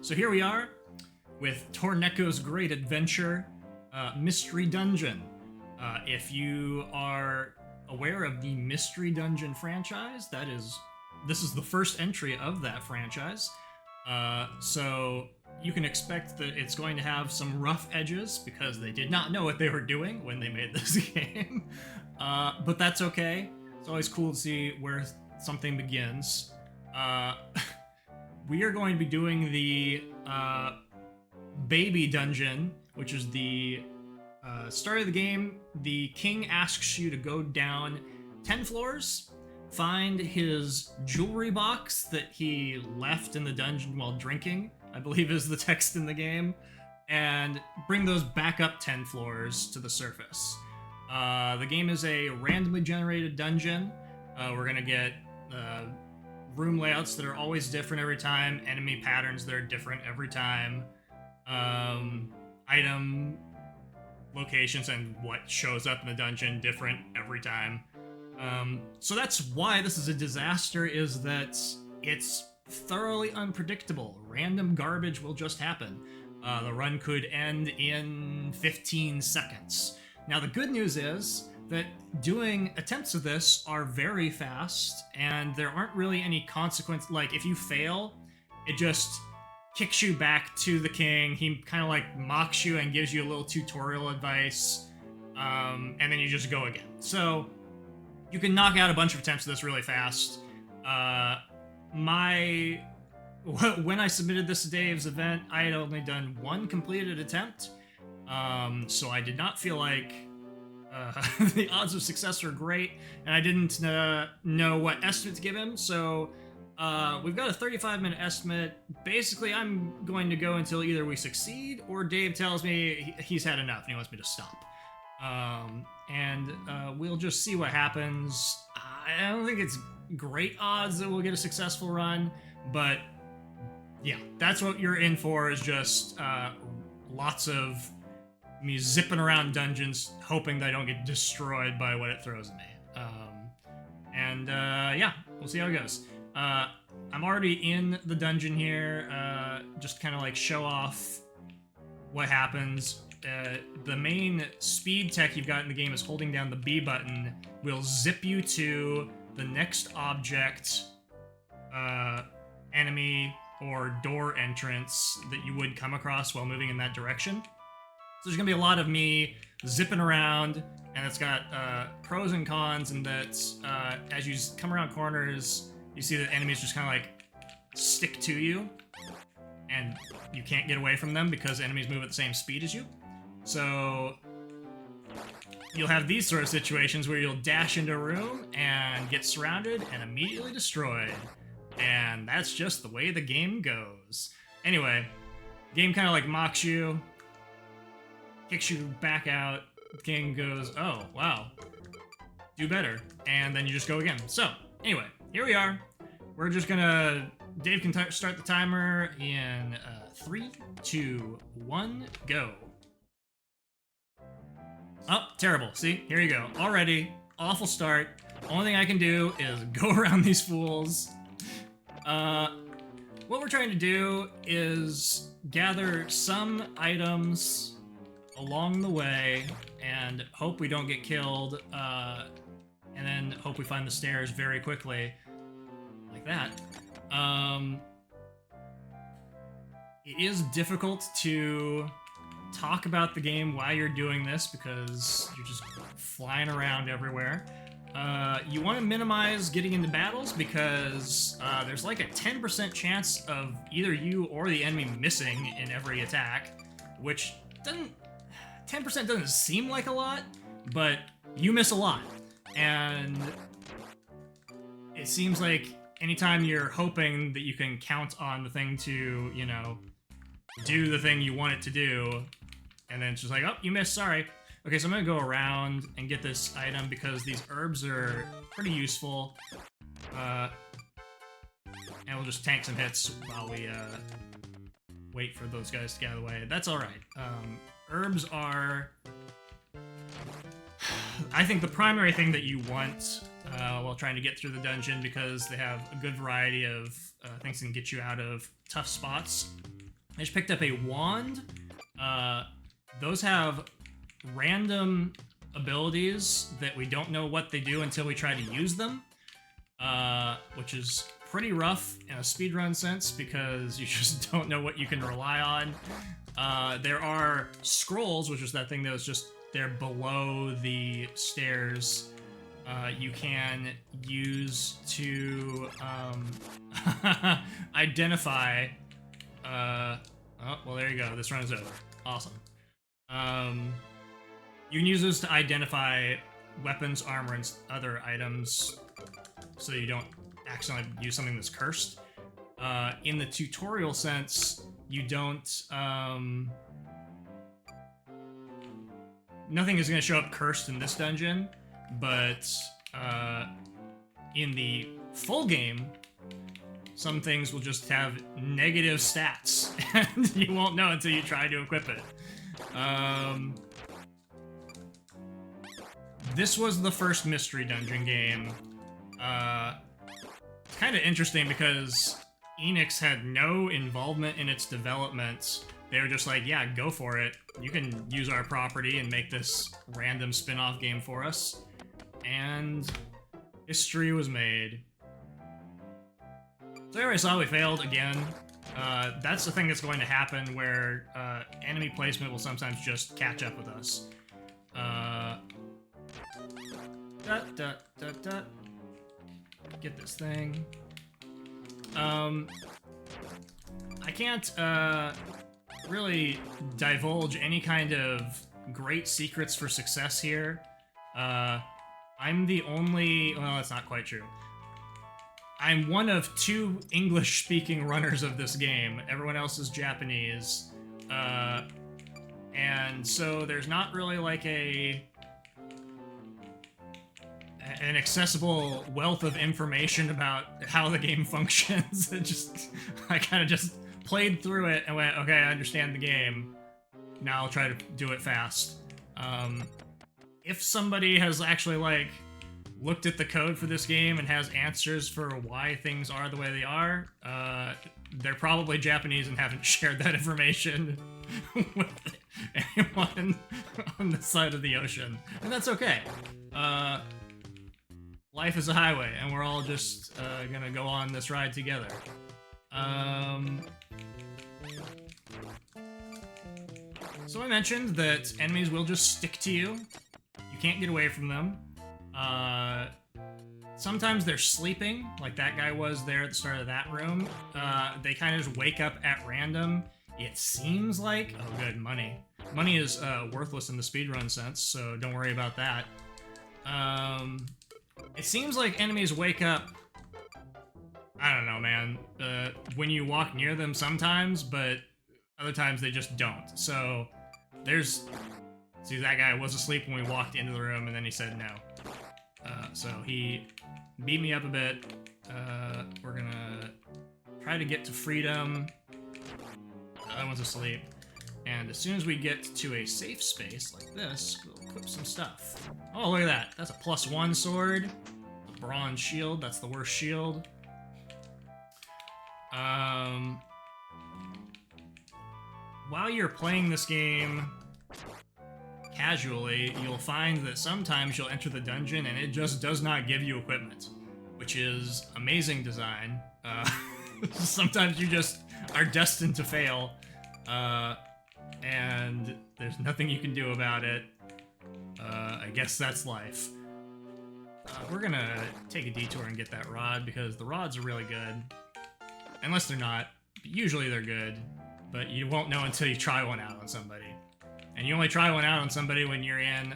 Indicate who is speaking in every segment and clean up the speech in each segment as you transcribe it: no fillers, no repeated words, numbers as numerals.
Speaker 1: So here we are with Torneko's Great Adventure Mystery Dungeon. If you are aware of the Mystery Dungeon franchise, this is the first entry of that franchise. So you can expect that it's going to have some rough edges because they did not know what they were doing when they made this game. But that's okay. It's always cool to see where something begins. We are going to be doing the baby dungeon, which is the start of the game. The king asks you to go down 10 floors, find his jewelry box that he left in the dungeon while drinking, I believe is the text in the game, and bring those back up 10 floors to the surface. The game is a randomly generated dungeon. We're going to get room layouts that are always different every time, enemy patterns that are different every time, item locations and what shows up in the dungeon different every time. So that's why this is a disaster, is that it's thoroughly unpredictable. Random garbage will just happen. The run could end in 15 seconds. Now the good news is that doing attempts of this are very fast, and there aren't really any consequence. Like, if you fail, it just kicks you back to the king. He kind of like mocks you and gives you a little tutorial advice, and then you just go again. So you can knock out a bunch of attempts of this really fast. When I submitted this to Dave's event, I had only done one completed attempt, so I did not feel like the odds of success were great, and I didn't know what estimate to give him, so we've got a 35-minute estimate. Basically, I'm going to go until either we succeed or Dave tells me he's had enough and he wants me to stop. We'll just see what happens. I don't think it's great odds that we'll get a successful run, but yeah, that's what you're in for, is just lots of me zipping around dungeons, hoping that I don't get destroyed by what it throws at me. Yeah, we'll see how it goes. I'm already in the dungeon here, just kind of like show off what happens. The main speed tech you've got in the game is holding down the B button will zip you to the next object, enemy, or door entrance that you would come across while moving in that direction. So there's going to be a lot of me zipping around, and it's got pros and cons in that as you come around corners, you see that enemies just kind of like stick to you, and you can't get away from them because enemies move at the same speed as you. So you'll have these sort of situations where you'll dash into a room and get surrounded and immediately destroyed. And that's just the way the game goes. Anyway, the game kind of like mocks you, kicks you back out. The king goes, oh, wow, do better. And then you just go again. So, anyway, here we are. We're just gonna... Dave can start the timer in 3, 2, 1, go. Oh, terrible. See? Here you go. Already, awful start. Only thing I can do is go around these fools. What we're trying to do is gather some items along the way and hope we don't get killed, and then hope we find the stairs very quickly, like that. It is difficult to talk about the game while you're doing this because you're just flying around everywhere. You want to minimize getting into battles because there's like a 10% chance of either you or the enemy missing in every attack, which 10% doesn't seem like a lot, but you miss a lot. And it seems like anytime you're hoping that you can count on the thing to, you know, do the thing you want it to do, and then it's just like, oh, you missed, sorry. Okay, so I'm gonna go around and get this item because these herbs are pretty useful. And we'll just tank some hits while we wait for those guys to get out of the way. That's alright. Herbs are, I think, the primary thing that you want while trying to get through the dungeon, because they have a good variety of things that can get you out of tough spots. I just picked up a wand. Those have random abilities that we don't know what they do until we try to use them, which is pretty rough in a speedrun sense because you just don't know what you can rely on. There are scrolls, which is that thing that was just there below the stairs. You can use to identify. Oh, well, there you go. This run is over. Awesome. You can use those to identify weapons, armor, and other items so you don't accidentally use something that's cursed. In the tutorial sense, you don't... nothing is going to show up cursed in this dungeon, but in the full game, some things will just have negative stats, and you won't know until you try to equip it. This was the first mystery dungeon game. It's kind of interesting because Enix had no involvement in its development. They were just like, yeah, go for it. You can use our property and make this random spin-off game for us. And history was made. So anyway, saw we failed again. That's the thing that's going to happen where enemy placement will sometimes just catch up with us. Get this thing. I can't really divulge any kind of great secrets for success here. I'm the only... Well, that's not quite true. I'm one of 2 English-speaking runners of this game. Everyone else is Japanese. And so there's not really like an accessible wealth of information about how the game functions. I kind of just played through it and went, okay, I understand the game. Now I'll try to do it fast. If somebody has actually, like, looked at the code for this game and has answers for why things are the way they are, they're probably Japanese and haven't shared that information with anyone on this side of the ocean. And that's okay. Life is a highway, and we're all just gonna go on this ride together. So I mentioned that enemies will just stick to you. You can't get away from them. Sometimes they're sleeping, like that guy was there at the start of that room. They kind of just wake up at random. It seems like... Oh, good, money. Money is worthless in the speedrun sense, so don't worry about that. It seems like enemies wake up... I don't know, man. When you walk near them sometimes, but other times they just don't. So, there's... See, that guy was asleep when we walked into the room, and then he said no. So he beat me up a bit. We're gonna try to get to freedom. That one's asleep. And as soon as we get to a safe space like this, we'll equip some stuff. Oh, look at that. That's a +1 sword. A bronze shield. That's the worst shield. While you're playing this game casually, you'll find that sometimes you'll enter the dungeon and it just does not give you equipment, which is amazing design. Sometimes you just are destined to fail, and there's nothing you can do about it. I guess that's life. We're gonna take a detour and get that rod, because the rods are really good. Unless they're not. Usually they're good, but you won't know until you try one out on somebody. And you only try one out on somebody when you're in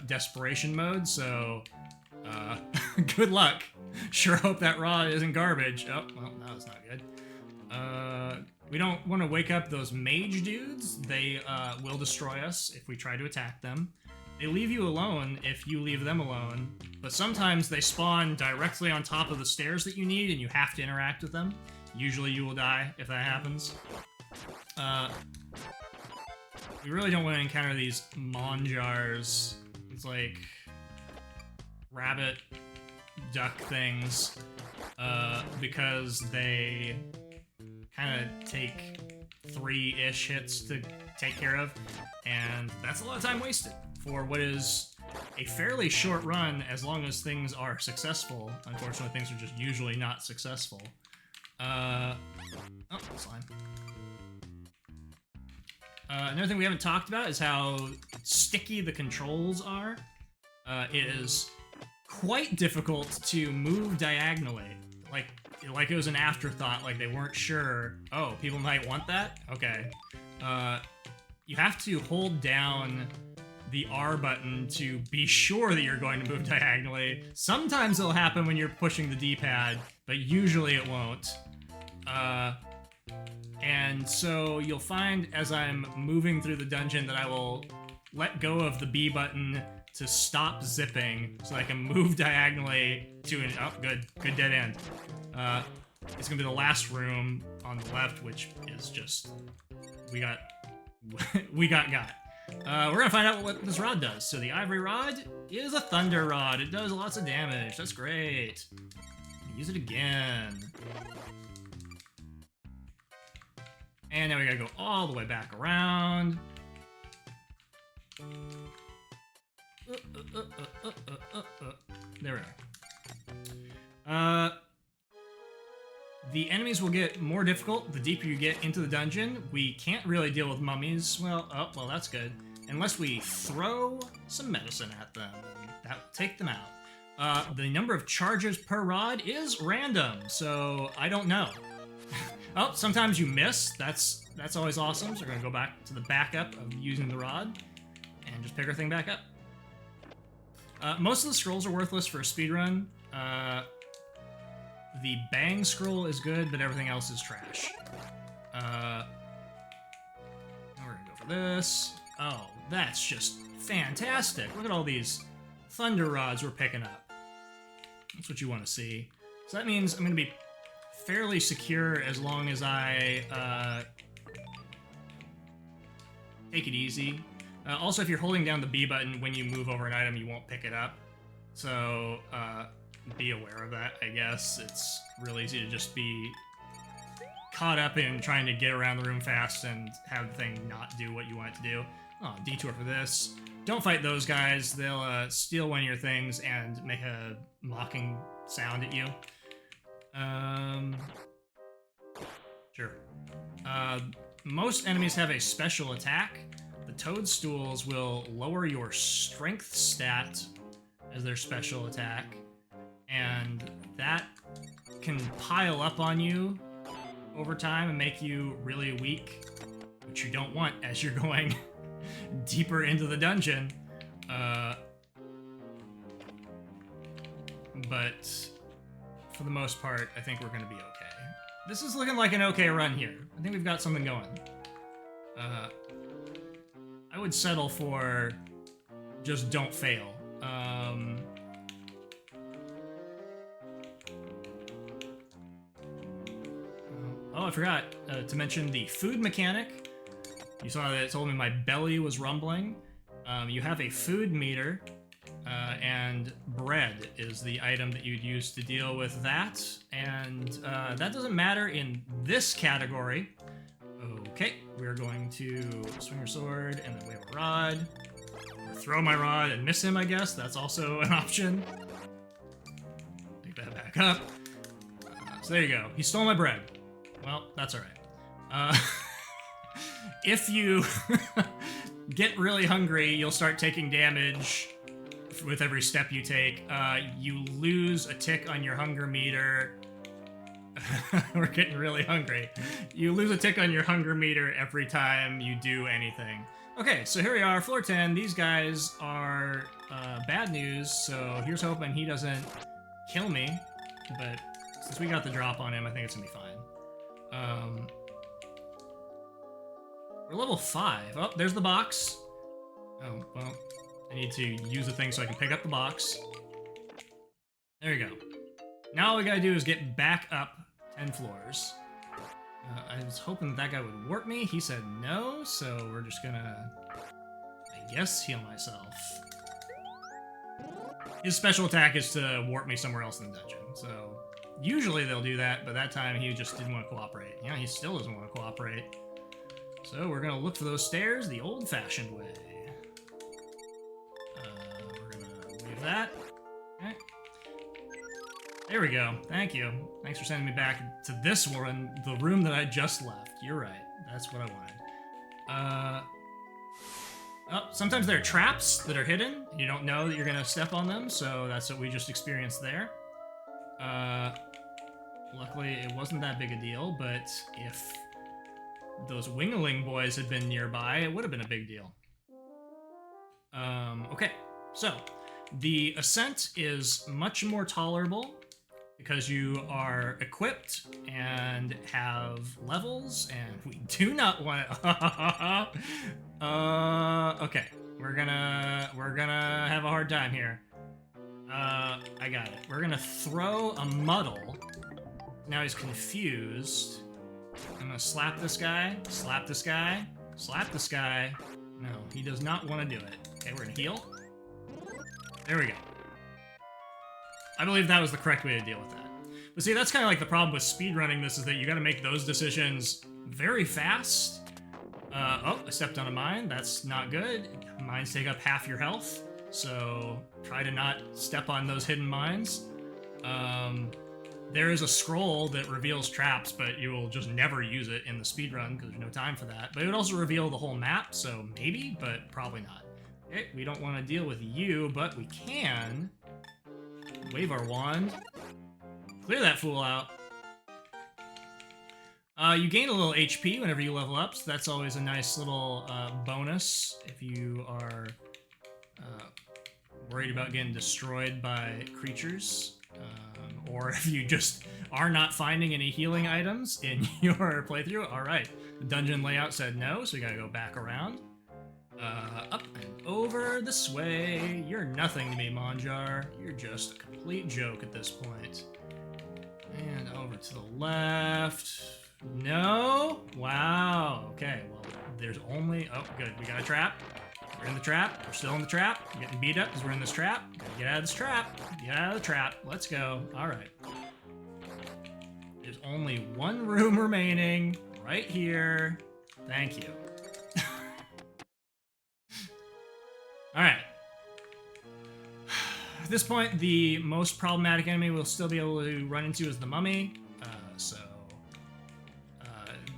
Speaker 1: desperation mode, so good luck. Sure hope that rod isn't garbage. Oh, well, no, it's not good. We don't want to wake up those mage dudes. They will destroy us if we try to attack them. They leave you alone if you leave them alone, but sometimes they spawn directly on top of the stairs that you need and you have to interact with them. Usually you will die if that happens. We really don't want to encounter these monjars. It's like rabbit, duck things, because they kind of take 3-ish hits to take care of, and that's a lot of time wasted for what is a fairly short run as long as things are successful. Unfortunately, things are just usually not successful. Oh, slime. Another thing we haven't talked about is how sticky the controls are. It is quite difficult to move diagonally. Like it was an afterthought, like they weren't sure. Oh, people might want that? Okay. You have to hold down the R button to be sure that you're going to move diagonally. Sometimes it'll happen when you're pushing the D-pad, but usually it won't. And so you'll find as I'm moving through the dungeon that I will let go of the B button to stop zipping so I can move diagonally to an... Oh, good dead end. It's gonna be the last room on the left, which is just... We got... We're gonna find out what this rod does. So the ivory rod is a thunder rod. It does lots of damage. That's great. Use it again. And now we gotta go all the way back around. There we are. The enemies will get more difficult the deeper you get into the dungeon. We can't really deal with mummies. Well, that's good. Unless we throw some medicine at them. That will take them out. The number of charges per rod is random, so I don't know. Oh, sometimes you miss. That's always awesome. So we're gonna go back to the backup of using the rod and just pick our thing back up. Most of the scrolls are worthless for a speedrun. The bang scroll is good, but everything else is trash. Now we're gonna go for this. Oh, that's just fantastic. Look at all these thunder rods we're picking up. That's what you want to see. So that means I'm gonna be fairly secure as long as I take it easy. Also, if you're holding down the B button when you move over an item, you won't pick it up. So be aware of that, I guess. It's real easy to just be caught up in trying to get around the room fast and have the thing not do what you want it to do. Oh, detour for this. Don't fight those guys. They'll steal one of your things and make a mocking sound at you. Sure. Most enemies have a special attack. The toadstools will lower your strength stat as their special attack, and that can pile up on you over time and make you really weak, which you don't want as you're going deeper into the dungeon. But for the most part, I think we're going to be okay. This is looking like an okay run here. I think we've got something going. I would settle for just don't fail. Oh, I forgot to mention the food mechanic. You saw that it told me my belly was rumbling. You have a food meter, and bread is the item that you'd use to deal with that. And that doesn't matter in this category. Okay, we're going to swing our sword and then wave a rod. Or throw my rod and miss him, I guess. That's also an option. Take that back up. So there you go. He stole my bread. Well, that's alright. If you get really hungry, you'll start taking damage with every step you take. You lose a tick on your hunger meter. We're getting really hungry. You lose a tick on your hunger meter every time you do anything. Okay, so here we are, floor 10. These guys are bad news, so here's hoping he doesn't kill me. But since we got the drop on him, I think it's gonna be fine. We're level 5. Oh, there's the box. Oh, well, I need to use the thing so I can pick up the box. There you go. Now all we gotta do is get back up 10 floors. I was hoping that guy would warp me. He said no, so we're just gonna, I guess, heal myself. His special attack is to warp me somewhere else in the dungeon, so usually they'll do that, but that time he just didn't want to cooperate. Yeah, he still doesn't want to cooperate. So we're gonna look for those stairs the old-fashioned way. We're gonna leave that. Okay. There we go. Thank you. Thanks for sending me back to this one, the room that I just left. You're right. That's what I wanted. Oh, sometimes there are traps that are hidden. You don't know that you're gonna step on them, so that's what we just experienced there. Luckily, it wasn't that big a deal, but if those Wingling boys had been nearby, it would have been a big deal. Okay, so the ascent is much more tolerable because you are equipped and have levels, and we do not want to. Okay, we're gonna have a hard time here. I got it. We're gonna throw a muddle. Now he's confused. I'm gonna slap this guy, slap this guy, slap this guy. No, he does not want to do it. Okay, we're gonna heal. There we go. I believe that was the correct way to deal with that. But see, that's kind of like the problem with speedrunning this, is that you gotta make those decisions very fast. Oh, I stepped on a mine. That's not good. Mines take up half your health, so try to not step on those hidden mines. There is a scroll that reveals traps, but you will just never use it in the speedrun because there's no time for that. But it would also reveal the whole map, so maybe, but probably not. Okay, we don't want to deal with you, but we can wave our wand, clear that fool out. You gain a little HP whenever you level up, so that's always a nice little bonus if you are worried about getting destroyed by creatures. Or if you just are not finding any healing items in your playthrough. Alright, the dungeon layout said no, so we gotta go back around. Up and over this way. You're nothing to me, Monjar. You're just a complete joke at this point. And over to the left. No? Wow. Okay, well, there's only... Oh, good. We got a trap. We're in the trap. We're still in the trap. We're getting beat up because we're in this trap. Gotta get out of this trap. Get out of the trap. Let's go. All right. There's only one room remaining right here. Thank you. All right. At this point, the most problematic enemy we'll still be able to run into is the mummy.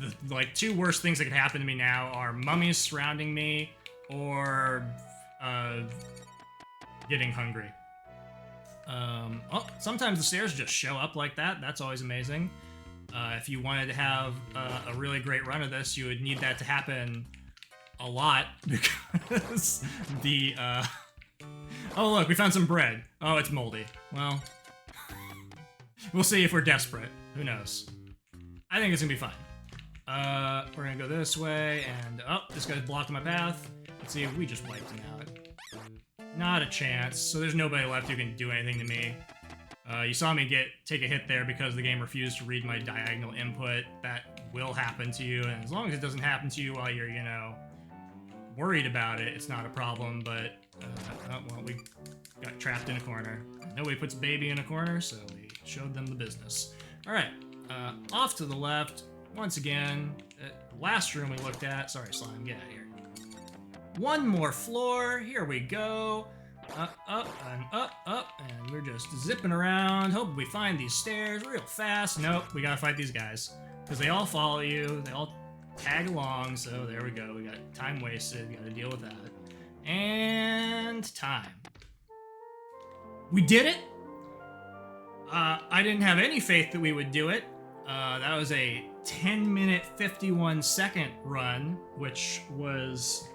Speaker 1: The like two worst things that could happen to me now are mummies surrounding me or getting hungry. Oh, sometimes the stairs just show up like that. That's always amazing. If you wanted to have a really great run of this, you would need that to happen a lot because the oh look, we found some bread. Oh, it's moldy. Well, we'll see if we're desperate. Who knows? I think it's gonna be fine. We're gonna go this way, and oh, this guy's blocking my path. Let's see if we just wiped him out. Not a chance. So there's nobody left who can do anything to me. You saw me take a hit there because the game refused to read my diagonal input. That will happen to you, and as long as it doesn't happen to you while you're, you know, worried about it, it's not a problem. But oh, well, we got trapped in a corner. Nobody puts baby in a corner, so we showed them the business. All right, off to the left. Once again, last room we looked at. Sorry, slime, get out of here. One more floor. Here we go. Up and up, and we're just zipping around. Hope we find these stairs real fast. Nope, we gotta fight these guys because they all follow you. They all tag along. So there we go. We got time wasted. We gotta deal with that. And time. We did it. I didn't have any faith that we would do it. That was a 10-minute, 51-second run, which was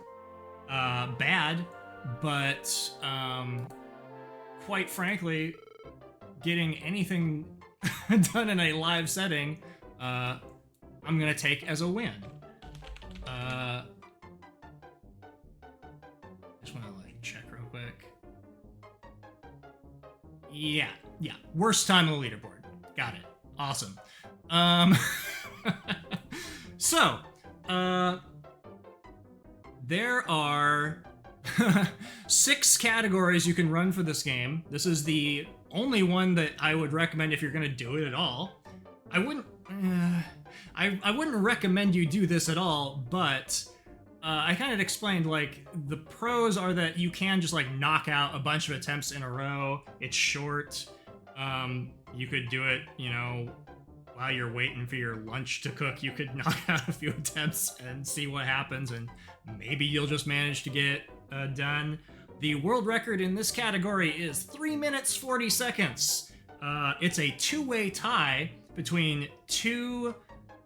Speaker 1: bad, but quite frankly, getting anything done in a live setting, I'm gonna take as a win. Just wanna like check real quick. Yeah, worst time on the leaderboard. Got it. Awesome. So, there are 6 categories you can run for this game. This is the only one that I would recommend if you're gonna do it at all. I I wouldn't recommend you do this at all, but I kind of explained, like, the pros are that you can just, like, knock out a bunch of attempts in a row. It's short. You could do it, you know, while you're waiting for your lunch to cook. You could knock out a few attempts and see what happens, and maybe you'll just manage to get it done. The world record in this category is 3 minutes 40 seconds. It's a two-way tie between two...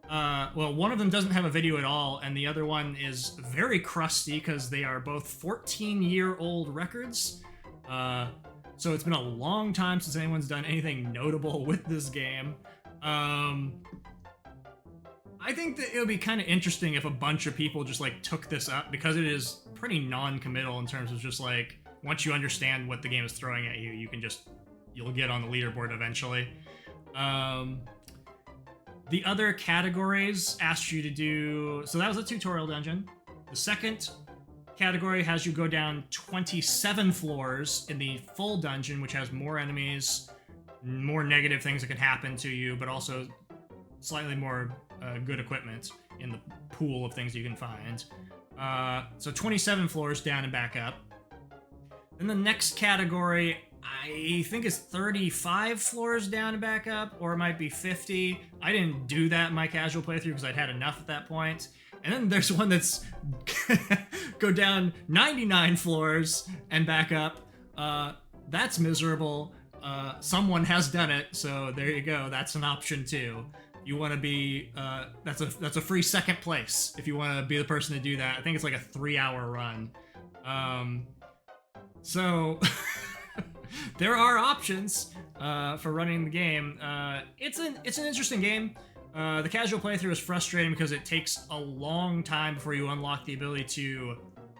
Speaker 1: well, one of them doesn't have a video at all, and the other one is very crusty because they are both 14-year-old records. So it's been a long time since anyone's done anything notable with this game. I think that it would be kind of interesting if a bunch of people just, like, took this up, because it is pretty non-committal in terms of just, like, once you understand what the game is throwing at you, you'll get on the leaderboard eventually. The other categories asked you to do... So that was a tutorial dungeon. The second category has you go down 27 floors in the full dungeon, which has more enemies, more negative things that can happen to you, but also slightly more good equipment in the pool of things you can find. So 27 floors down and back up. Then the next category, I think, is 35 floors down and back up, or it might be 50. I didn't do that in my casual playthrough because I'd had enough at that point. And then there's one that's go down 99 floors and back up. That's miserable. Someone has done it, so there you go. That's an option too. You want to be that's a free second place if you want to be the person to do that. I think it's like a 3-hour run. So there are options for running the game. It's an interesting game. The casual playthrough is frustrating because it takes a long time before you unlock the ability to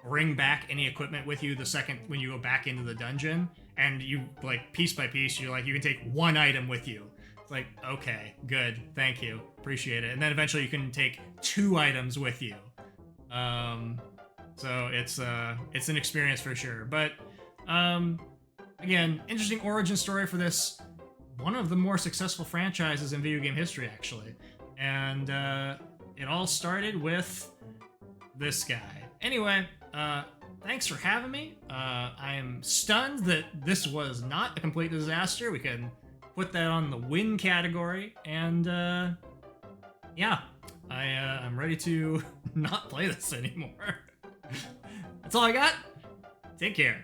Speaker 1: bring back any equipment with you the second when you go back into the dungeon. And you, like, piece by piece, you can take one item with you. It's like, okay, good, thank you, appreciate it. And then eventually you can take 2 items with you. So it's an experience for sure. But again, interesting origin story for this, one of the more successful franchises in video game history, actually. And it all started with this guy. Anyway, thanks for having me. I am stunned that this was not a complete disaster. We can put that on the win category. And yeah, I'm ready to not play this anymore. That's all I got. Take care.